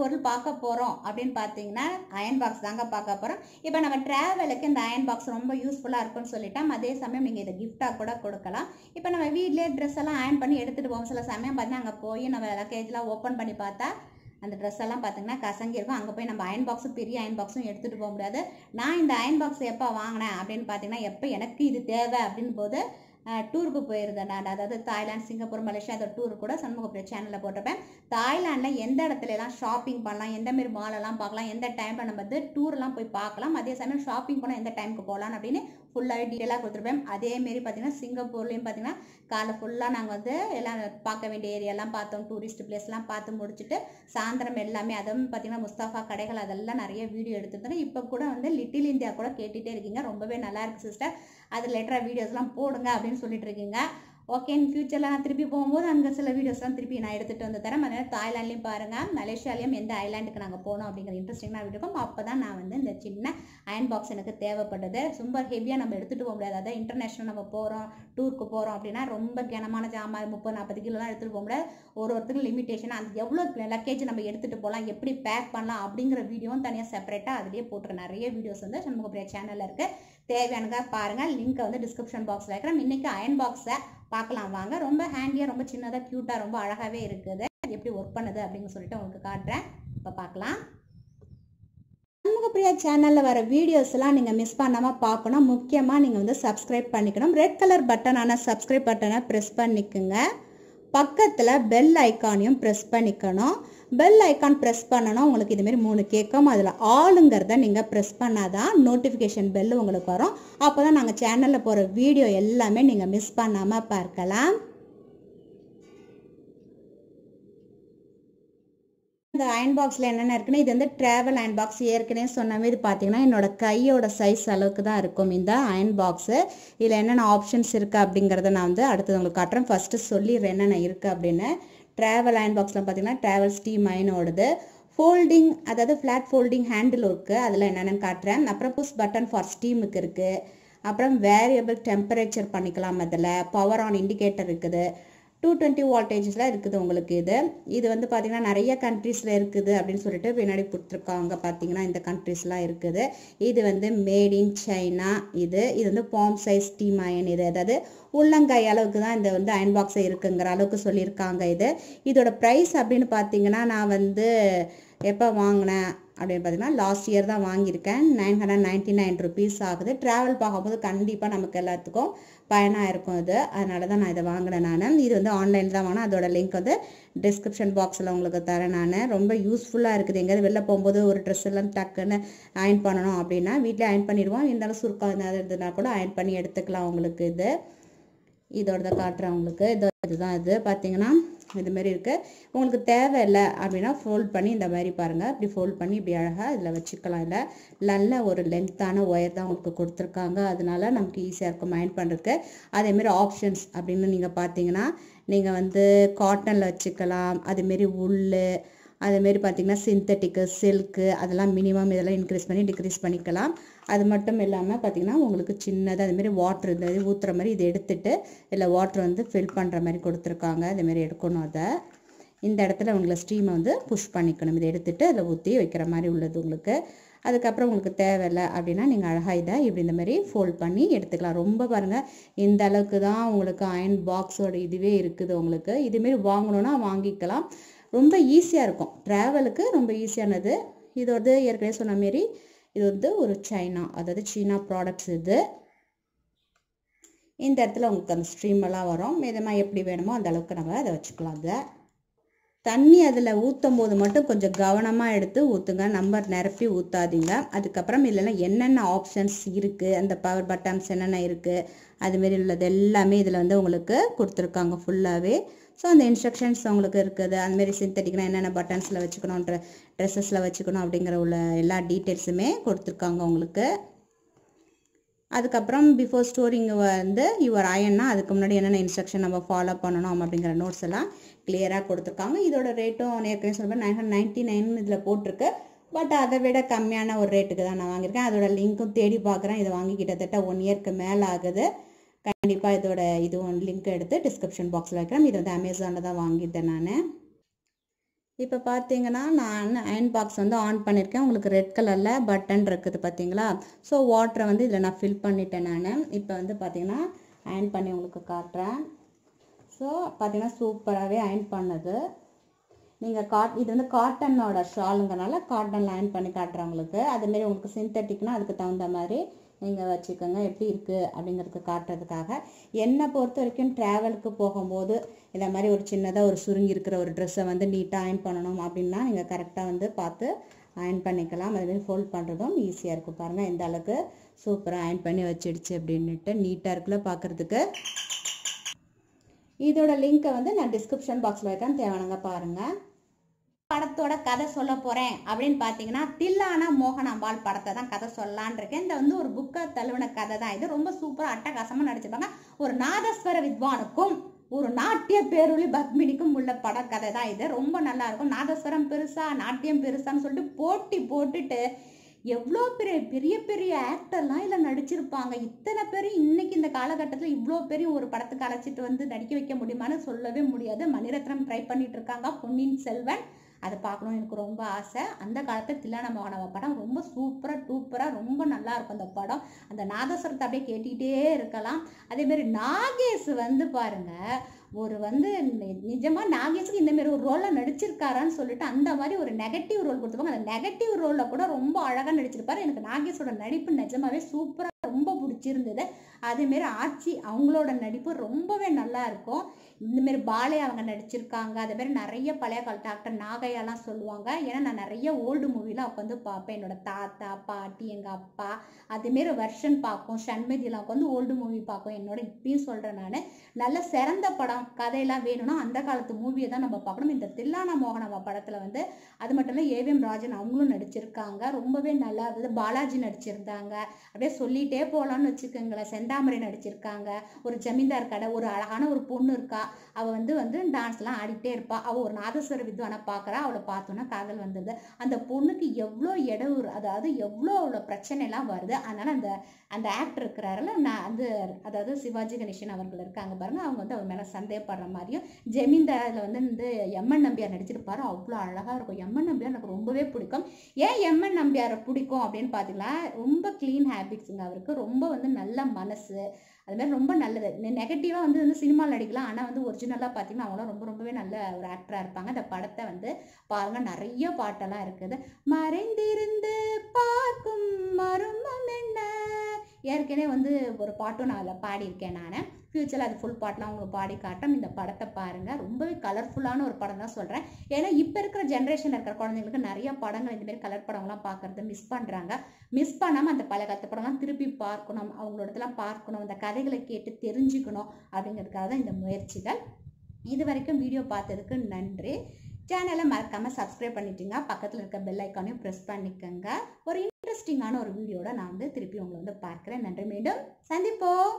பொருள் பார்க்க போகிறோம் அப்படின்னு பார்த்தீங்கன்னா அயன் பாக்ஸ் தாங்க பார்க்க போகிறோம். இப்போ நம்ம ட்ராவலுக்கு இந்த அயன் பாக்ஸ் ரொம்ப யூஸ்ஃபுல்லாக இருக்குன்னு சொல்லிட்டோம். அதே சமயம் நீங்கள் இதை கிஃப்டாக கூட கொடுக்கலாம். இப்போ நம்ம வீட்டிலே ட்ரெஸ் எல்லாம் அயன் பண்ணி எடுத்துகிட்டு போவோம். சில சமயம் பார்த்தீங்கன்னா அங்கே போய் நம்ம லக்கேஜ்லாம் ஓப்பன் பண்ணி பார்த்தா அந்த ட்ரெஸ் எல்லாம் பார்த்தீங்கன்னா கசங்கி இருக்கும். அங்கே போய் நம்ம அயன் பாக்ஸும் பெரிய அயன் பாக்ஸும் எடுத்துகிட்டு போக முடியாது. நான் இந்த அயன் பாக்ஸ் எப்போ வாங்கினேன் அப்படின்னு பார்த்தீங்கன்னா, எப்போ எனக்கு இது தேவை அப்படின்னு போது டூருக்கு போயிருந்தேன் நான். அதாவது தாய்லாந்து, சிங்கப்பூர், மலேசியா அந்த டூர் கூட சண்முகப்பிரியா சேனலில் போட்டிருப்பேன். தாய்லாண்டில் எந்த இடத்துல எல்லாம் ஷாப்பிங் பண்ணலாம், எந்த மாரி மாலெல்லாம் பார்க்கலாம், எந்த டைமில் நம்ம வந்து டூர்லாம் போய் பார்க்கலாம், அதே சமயம் ஷாப்பிங் போனால் எந்த டைமுக்கு போகலாம் அப்படின்னு ஃபுல்லாகவே டீட்டெயிலாக கொடுத்துருப்பேன். அதேமாரி பார்த்தீங்கன்னா சிங்கப்பூர்லேயும் பார்த்தீங்கன்னா காலை ஃபுல்லாக நாங்கள் வந்து எல்லாம் பார்க்க வேண்டிய ஏரியாலாம் பார்த்தோம். டூரிஸ்ட் பிளேஸ்லாம் பார்த்து முடிச்சுட்டு சாயந்தரம் எல்லாமே அதுவும் பார்த்தீங்கன்னா முஸ்தாஃபா கடைகள் அதெல்லாம் நிறைய வீடியோ எடுத்துருந்தோம். இப்போ கூட வந்து லிட்டில் இந்தியா கூட கேட்டுகிட்டே இருக்கீங்க, ரொம்பவே நல்லா இருக்குது சிஸ்டர், அது லேட்டராக வீடியோஸ்லாம் போடுங்க அப்படின்னு சொல்லிட்டு இருக்கீங்க. ஓகே, இன் ஃபியூச்சரில் நான் திருப்பி போகும்போது அங்கே சில வீடியோஸ்லாம் திருப்பி நான் எடுத்துகிட்டு வந்து தரேன். அதனால் தாய்லாண்ட்லேயும் பாருங்கள், மலேசியாலையும் எந்த ஐலாண்டுக்கு நாங்கள் போனோம் அப்படிங்கிற இன்ட்ரெஸ்டிங்காக வீடியோ. அப்போ தான் நான் வந்து இந்த சின்ன அயன் பாக்ஸ் எனக்கு தேவைப்பட்டது. ரொம்ப ஹெவியாக நம்ம எடுத்துகிட்டு போக முடியாது. அதாவது இன்டர்நேஷ்னல் நம்ம போகிறோம், டூருக்கு போகிறோம் அப்படின்னா ரொம்ப கனமான ஜாமான் 30-40 கிலோலாம் எடுத்துகிட்டு போக முடியாது. ஒருத்தருக்கு லிமிட்டேஷன், அது எவ்வளோ லக்கேஜ் நம்ம எடுத்துகிட்டு போகலாம், எப்படி பேக் பண்ணலாம் அப்படிங்கிற வீடியோவும் தனியாக செப்பரேட்டாக அதிலே போட்டுருக்கேன். நிறைய வீடியோஸ் வந்து சண்முகப்பிரியா சேனலில் இருக்குது, தேவையானதாக பாருங்கள். லிங்க்கை வந்து டிஸ்கிரிப்ஷன் பாக்ஸில் வைக்கிறேன். இன்றைக்கி அயன் பாக்ஸை பார்க்கலாம் வாங்க. ரொம்ப ஹேண்டியாக, ரொம்ப சின்னதாக, க்யூட்டாக, ரொம்ப அழகாகவே இருக்குது. எப்படி ஒர்க் பண்ணுது அப்படின்னு சொல்லிட்டு உங்களுக்கு காட்டுறேன். இப்போ பார்க்கலாம். சண்முகப்பிரியா சேனலில் வர வீடியோஸ்லாம் நீங்கள் மிஸ் பண்ணாமல் பார்க்கணும். முக்கியமாக நீங்கள் வந்து சப்ஸ்கிரைப் பண்ணிக்கணும். ரெட் கலர் பட்டனான சப்ஸ்கிரைப் பட்டனை ப்ரெஸ் பண்ணிக்கோங்க. பக்கத்தில் பெல் ஐக்கானையும் ப்ரெஸ் பண்ணிக்கணும். பெல் ஐக்கான் ப்ரெஸ் பண்ணணும். உங்களுக்கு இதுமாரி 3 கேட்கும். அதில் ஆளுங்கிறத நீங்கள் ப்ரெஸ் பண்ணாதான் நோட்டிஃபிகேஷன் பெல் உங்களுக்கு வரும். அப்போ தான் நாங்கள் சேனலில் போகிற வீடியோ எல்லாமே நீங்கள் மிஸ் பண்ணாமல் பார்க்கலாம். இந்த அயன் பாக்ஸில் என்னென்ன இருக்குன்னா, இது வந்து ட்ராவல் அயன் பாக்ஸ். ஏற்கனவே சொன்னாவே இது பார்த்தீங்கன்னா என்னோட கையோட சைஸ் அளவுக்கு தான் இருக்கும் இந்த அயன் பாக்ஸு. இதில் என்னென்ன ஆப்ஷன்ஸ் இருக்குது அப்படிங்கிறத நான் வந்து அடுத்தது உங்களுக்கு காட்டுறேன். ஃபஸ்ட்டு சொல்லிடுறேன் என்னென்ன இருக்குது அப்படின்னு. ட்ராவல் அயன் பாக்ஸில் பார்த்தீங்கன்னா ட்ராவல் ஸ்டீம் அயனோடது ஃபோல்டிங், அதாவது ஃப்ளாட் ஃபோல்டிங் ஹேண்டில் இருக்குது, அதில் என்னென்னு காட்டுறேன். அப்புறம் புஷ் பட்டன் ஃபார் ஸ்டீமுக்கு இருக்குது. அப்புறம் வேரியபிள் டெம்பரேச்சர் பண்ணிக்கலாம். அதில் பவர் ஆன் இண்டிகேட்டர் இருக்குது. 220 வால்டேஜஸில் இருக்குது உங்களுக்கு. இது வந்து பார்த்திங்கன்னா நிறைய கண்ட்ரீஸில் இருக்குது அப்படின்னு சொல்லிட்டு பின்னாடி கொடுத்துருக்காங்க. பார்த்தீங்கன்னா இந்த கண்ட்ரீஸ்லாம் இருக்குது. இது வந்து மேட் இன் சைனா. இது வந்து பாம் சைஸ் ஸ்டீம் அயன். இது அதாவது உள்ளங்கை அளவுக்கு தான் இந்த வந்து அயன் பாக்ஸை இருக்குங்கிற அளவுக்கு சொல்லியிருக்காங்க. இதோட ப்ரைஸ் அப்படின்னு பார்த்தீங்கன்னா, நான் வந்து எப்போ வாங்கினேன் அப்படின்னு பார்த்தீங்கன்னா லாஸ்ட் இயர் தான் வாங்கியிருக்கேன். 999 ருபீஸ் ஆகுது. ட்ராவல் பார்க்கும்போது கண்டிப்பாக நமக்கு எல்லாத்துக்கும் பயனாக இருக்கும் இது, அதனால தான் நான் இதை வாங்கினேன். நான் இது வந்து ஆன்லைனில் தான் வாங்கினேன். அதோட லிங்க் வந்து டிஸ்கிரிப்ஷன் பாக்ஸில் உங்களுக்கு தரேன். நான் ரொம்ப யூஸ்ஃபுல்லாக இருக்குது. எங்கேயாவது வெளில போகும்போது ஒரு ட்ரெஸ் எல்லாம் டக்குன்னு அயன் பண்ணணும் அப்படின்னா வீட்டிலே அயன் பண்ணிடுவோம். இருந்தாலும் சுருக்கம் இருந்ததுன்னா கூட அயன் பண்ணி எடுத்துக்கலாம். உங்களுக்கு இதோட காட்டுறேன் உங்களுக்கு. இதுதான் இது பார்த்தீங்கன்னா இதுமாரி இருக்குது. உங்களுக்கு தேவையில்லை அப்படின்னா ஃபோல்ட் பண்ணி இந்த மாதிரி பாருங்கள், இப்படி ஃபோல்ட் பண்ணி இப்படி அழகாக இதில் வச்சுக்கலாம். இல்லை நல்ல ஒரு லென்த்தான ஒயர் தான் உங்களுக்கு கொடுத்துருக்காங்க, அதனால நமக்கு ஈஸியாக இருக்கும் அயன் பண்ணுறதுக்கு. அதேமாரி ஆப்ஷன்ஸ் அப்படின்னு நீங்கள் பார்த்தீங்கன்னா, நீங்கள் வந்து காட்டனில் வச்சுக்கலாம், அதுமாரி உள், அதுமாரி பார்த்தீங்கன்னா சிந்தட்டிக்கு, சில்க்கு, அதெல்லாம் மினிமம் இதெல்லாம் இன்க்ரீஸ் பண்ணி டிக்ரீஸ் பண்ணிக்கலாம். அது மட்டும் இல்லாமல் பார்த்தீங்கன்னா உங்களுக்கு சின்னதாக அதுமாரி வாட்ரு இந்த இது ஊற்றுற மாதிரி இதை எடுத்துகிட்டு இல்லை வாட்ரு வந்து ஃபில் பண்ணுற மாதிரி கொடுத்துருக்காங்க. அதுமாரி எடுக்கணும். அதை இந்த இடத்துல உங்களை ஸ்டீமை வந்து புஷ் பண்ணிக்கணும். இதை எடுத்துகிட்டு அதில் ஊற்றி வைக்கிற மாதிரி உள்ளது உங்களுக்கு. அதுக்கப்புறம் உங்களுக்கு தேவையில்லை அப்படின்னா நீங்கள் அழகாக இதை இப்படி இந்த மாதிரி ஃபோல்ட் பண்ணி எடுத்துக்கலாம். ரொம்ப பாருங்கள், இந்த அளவுக்கு தான் உங்களுக்கு அயன் பாக்ஸோட இதுவே இருக்குது. உங்களுக்கு இதுமாரி வாங்கணுன்னா வாங்கிக்கலாம். ரொம்ப ஈஸியாக இருக்கும், ட்ராவலுக்கு ரொம்ப ஈஸியானது. இது வந்து ஏற்கனவே சொன்ன மாரி இது வந்து ஒரு சைனா, அதாவது சீனா ப்ராடக்ட்ஸ். இந்த இடத்துல உங்களுக்கு அந்த ஸ்ட்ரீமெல்லாம் வரும். மிதமாக எப்படி வேணுமோ அந்த அளவுக்கு நம்ம அதை வச்சுக்கலாம். தண்ணி அதில் ஊற்றும் போது மட்டும் கொஞ்சம் கவனமாக எடுத்து ஊற்றுங்க, நம்பர் நிரப்பி ஊற்றாதீங்க. அதுக்கப்புறம் இல்லைன்னா என்னென்ன ஆப்ஷன்ஸ் இருக்குது, அந்த பவர் பட்டன்ஸ் என்னென்ன இருக்குது, அதுமாரி உள்ளது எல்லாமே இதில் வந்து உங்களுக்கு கொடுத்துருக்காங்க ஃபுல்லாகவே. ஸோ அந்த இன்ஸ்ட்ரக்ஷன்ஸ் உங்களுக்கு இருக்குது. அதுமாரி சிந்தட்டிக்னா என்னென்ன பட்டன்ஸில் வச்சுக்கணும், ட்ரெஸ்ஸஸில் வச்சுக்கணும் அப்படிங்கிற உள்ள எல்லா டீட்டெயில்ஸுமே கொடுத்துருக்காங்க உங்களுக்கு. அதுக்கப்புறம் பிஃபோர் ஸ்டோரிங் வந்து யுவர் அயன்னா அதுக்கு முன்னாடி என்னென்ன இன்ஸ்ட்ரக்ஷன் நம்ம ஃபாலோ பண்ணணும் அப்படிங்கிற நோட்ஸ் எல்லாம் கிளியராக கொடுத்துருக்காங்க. இதோட ரேட்டும் ஏற்கனவே சொல்லுவேன் 999 இதில் போட்டிருக்கு. பட் அதை விட கம்மியான ஒரு ரேட்டுக்கு தான் நான் வாங்கியிருக்கேன். அதோட லிங்க்கும் தேடி பார்க்குறேன். இதை வாங்கி கிட்டத்தட்ட 1 இயர்க்கு மேலே ஆகுது. கண்டிப்பாக இதோட இதுவும் லிங்க் எடுத்து டிஸ்கிரிப்ஷன் பாக்ஸில் வைக்கிறேன். இது வந்து அமேசானில் தான் வாங்கியிருந்தேன் நான். இப்போ பார்த்தீங்கன்னா நான் அயன் பாக்ஸ் வந்து ஆன் பண்ணியிருக்கேன். உங்களுக்கு ரெட் கலரில் பட்டன் இருக்குது பார்த்தீங்களா? ஸோ வாட்டரை வந்து இதில் நான் ஃபில் பண்ணிட்டேன் நான். இப்போ வந்து பார்த்தீங்கன்னா அயன் பண்ணி உங்களுக்கு காட்டுறேன். ஸோ பார்த்தீங்கன்னா சூப்பராகவே அயன் பண்ணுது. நீங்கள் இது வந்து காட்டனோட ஷாலுங்கனால காட்டனில் அயன் பண்ணி காட்டுறேன் உங்களுக்கு. அதுமாரி உங்களுக்கு சிந்தட்டிக்னா அதுக்கு தகுந்த மாதிரி நீங்கள் வச்சுக்கோங்க. எப்படி இருக்குது அப்படிங்கிறதுக்கு காட்டுறதுக்காக. என்னை பொறுத்த வரைக்கும் ட்ராவலுக்கு போகும்போது இந்த மாதிரி ஒரு சின்னதாக ஒரு சுருங்கி இருக்கிற ஒரு ட்ரெஸ்ஸை வந்து நீட்டாக அயன் பண்ணணும் அப்படின்னா நீங்கள் கரெக்டாக வந்து பார்த்து அயன் பண்ணிக்கலாம். அதுமாரி ஃபோல்ட் பண்ணுறதும் ஈஸியாக இருக்கும். பாருங்கள் எந்த அளவுக்கு சூப்பராக அயன் பண்ணி வச்சிடுச்சு அப்படின்ட்டு நீட்டாக இருக்குல்ல பார்க்குறதுக்கு. இதோட லிங்க்கை வந்து நான் டிஸ்கிரிப்ஷன் பாக்ஸில் வைக்கிறேன், தேவையானங்க பாருங்கள். படத்தோட கதை சொல்ல போறேன் அப்படின்னு பார்த்தீங்கன்னா தில்லானா மோகனாம்பாள் படத்தை தான் கதை சொல்லலான் இருக்கேன். இந்த வந்து ஒரு புக்கை தழுவின கதை தான் இது. ரொம்ப சூப்பராக அட்டகாசமாக நடிச்சிருப்பாங்க. ஒரு நாதஸ்வர வித்வானுக்கும் ஒரு நாட்டிய பேரொளி பத்மினிக்கும் உள்ள பட கதை தான் இது. ரொம்ப நல்லா இருக்கும். நாதஸ்வரம் பெருசா நாட்டியம் பெருசான்னு சொல்லிட்டு போட்டி போட்டுட்டு எவ்வளோ பெரிய பெரிய ஆக்டர்லாம் இதில் நடிச்சிருப்பாங்க. இத்தனை பேரும் இன்னைக்கு இந்த காலகட்டத்தில் இவ்வளோ பெரிய ஒரு படத்துக்கு அழைச்சிட்டு வந்து நடிக்க வைக்க முடியுமான்னு சொல்லவே முடியாது. மணிரத்னம் ட்ரை பண்ணிட்டு இருக்காங்க. பொன்னியின் செல்வன் அதை பார்க்கணும்னு எனக்கு ரொம்ப ஆசை. அந்த காலத்தில் தில்லானா மோகனாம்பாள் படம் ரொம்ப டூப்பராக ரொம்ப நல்லா இருக்கும் அந்த படம். அந்த நாதஸ்வரத்தை அப்படியே கேட்டுக்கிட்டே இருக்கலாம். அதேமாரி நாகேஷ் வந்து பாருங்க, ஒரு வந்து நிஜமாக நாகேஷுக்கு இந்தமாரி ஒரு ரோலில் நடிச்சிருக்காரான்னு சொல்லிட்டு அந்த மாதிரி ஒரு நெகட்டிவ் ரோல் கொடுத்துருப்பாங்க. அந்த நெகட்டிவ் ரோலில் கூட ரொம்ப அழகாக நடிச்சிருப்பாரு. எனக்கு நாகேஷோட நடிப்பு நிஜமாவே சூப்பராக ரொம்ப பிடிச்சிருந்தது. அதேமாரி ஆச்சி அவங்களோட நடிப்பு ரொம்பவே நல்லா இருக்கும். இந்தமாரி பாலையா அவங்க நடிச்சிருக்காங்க. அதேமாரி நிறைய பழைய கால டாக்டர் நாகையாலாம் சொல்லுவாங்க. ஏன்னா நான் நிறைய ஓல்டு மூவிலாம் உட்காந்து பார்ப்பேன். என்னோட தாத்தா பாட்டி எங்கள் அப்பா அதேமாரி வெர்ஷன் பார்க்கும். சண்மதியெல்லாம் உட்காந்து ஓல்டு மூவி பார்க்கும். என்னோட இப்பயும் சொல்கிறேன் நான். நல்ல சிறந்த படம் கதையெல்லாம் வேணும்னா அந்த காலத்து மூவியை தான் நம்ம பார்க்கணும். இந்த தில்லானா மோகனாம்பாள் படத்தில் வந்து அது மட்டும் இல்லை ஏவிஎம் ராஜன் அவங்களும் நடிச்சிருக்காங்க. ரொம்பவே நல்லா இருந்தது. பாலாஜி நடிச்சிருந்தாங்க. அப்படியே சொல்லிட்டே போகலான்னு வச்சுக்கோங்களேன். செந்தாமரை நடிச்சிருக்காங்க. ஒரு ஜமீன்தார் கடை ஒரு அழகான ஒரு பொண்ணு இருக்கா. அவள் வந்து டான்ஸ்லாம் ஆடிக்கிட்டே இருப்பா. அவள் ஒரு நாதஸ்வர வித்வானை பார்க்குறா. அவளை பார்த்தோன்னா காதல் வந்தது. அந்த பொண்ணுக்கு எவ்வளோ இடையூறு, அதாவது எவ்வளோ அவ்வளோ பிரச்சனை எல்லாம் வருது. அதனால அந்த ஆக்டர் இருக்கிறாருல நான் வந்து அதாவது சிவாஜி கணேசன் அவர்கள் இருக்காங்க பாருங்க, அவங்க வந்து அவர் மேலே சந்தேகப்படுற மாதிரியும் ஜமீன்தாரில் வந்து இந்த எம்என் நம்பியார் நடிச்சிருப்பாரு. அவ்வளோ அழகாக இருக்கும். எம்என் நம்பியார் எனக்கு ரொம்பவே பிடிக்கும். ஏன் எம்என் நம்பியாரை பிடிக்கும் அப்படின்னு பார்த்தீங்கன்னா ரொம்ப க்ளீன் ஹேபிட்ஸுங்க அவருக்கு. ரொம்ப வந்து நல்ல மனசு, அது மாதிரி ரொம்ப நல்லது. நெகட்டிவாக வந்து சினிமாவில் நடிக்கலாம். ஆனால் வந்து ஒரிஜினலாக பார்த்தீங்கன்னா அவங்களாம் ரொம்பவே நல்ல ஒரு ஆக்டராக இருப்பாங்க. இந்த படத்தை வந்து பாருங்கள், நிறைய பாட்டெல்லாம் இருக்குது. மறைந்திருந்து பார்க்கும் மர்மம் என்ன, ஏற்கனவே வந்து ஒரு பாட்டும் நான் அதில் பாடியிருக்கேன். நான் ஃப்யூச்சரில் அது ஃபுல் பாட்டெலாம் உங்களுக்கு பாடி காட்டும். இந்த படத்தை பாருங்கள். ரொம்பவே கலர்ஃபுல்லான ஒரு படம் தான் சொல்கிறேன். ஏன்னா இப்போ இருக்கிற ஜென்ரேஷனில் இருக்கிற குழந்தைங்களுக்கு நிறைய படங்கள் இந்தமாரி கலர் படங்கள்லாம் பார்க்குறது மிஸ் பண்ணுறாங்க. மிஸ் பண்ணாமல் அந்த பழைய காலத்து படம்லாம் திருப்பி பார்க்கணும், அவங்களோட இதெல்லாம் பார்க்கணும், அந்த கதைகளை கேட்டு தெரிஞ்சுக்கணும் அப்படிங்கிறதுக்காக தான் இந்த முயற்சிகள். இது வரைக்கும் வீடியோ பார்த்ததுக்கு நன்றி. சேனலை மறக்காமல் சப்ஸ்கிரைப் பண்ணிட்டீங்க. பக்கத்தில் இருக்க பெல் ஐக்கானையும் ப்ரெஸ் பண்ணிக்கோங்க. ஒரு இன்ட்ரெஸ்டிங்கான ஒரு வீடியோட நான் வந்து திருப்பி உங்களை வந்து பார்க்குறேன். நன்றி. மீண்டும் சந்திப்போம்.